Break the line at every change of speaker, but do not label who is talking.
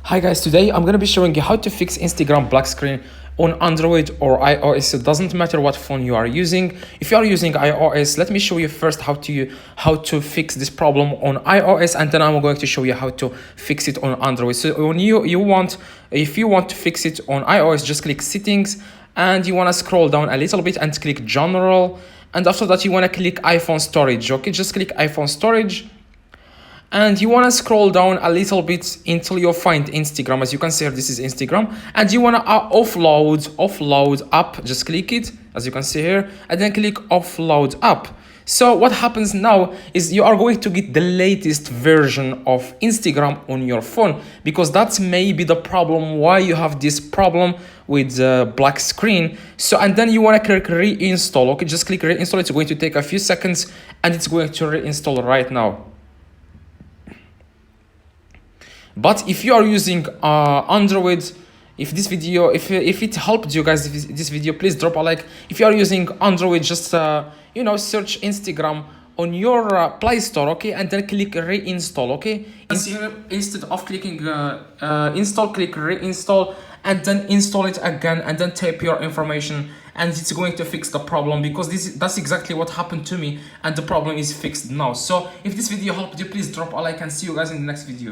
Hi guys, today I'm gonna be showing you how to fix Instagram black screen on Android or iOS. It doesn't matter what phone you are using. If you are using iOS, let me show you first how to fix this problem on iOS, and then I'm going to show you how to fix it on Android. So when if you want to fix it on iOS, just click settings and you want to scroll down a little bit and click general, and after that you want to click iPhone storage. Okay, just click iPhone storage. And you want to scroll down a little bit until you find Instagram. As you can see here, this is Instagram, and you want to offload app. Just click it, as you can see here, and then click offload app. So what happens now is you are going to get the latest version of Instagram on your phone, because that's maybe the problem why you have this problem with black screen. So and then you want to click reinstall. Okay, just click reinstall. It's going to take a few seconds and it's going to reinstall right now. But if you are using Android, if it helped you guys, this video, please drop a like. If you are using Android, just search Instagram on your Play Store, okay, and then click reinstall. Okay, instead of clicking install, click reinstall and then install it again, and then type your information, and it's going to fix the problem, because that's exactly what happened to me, and the problem is fixed now. So if this video helped you, please drop a like and see you guys in the next video.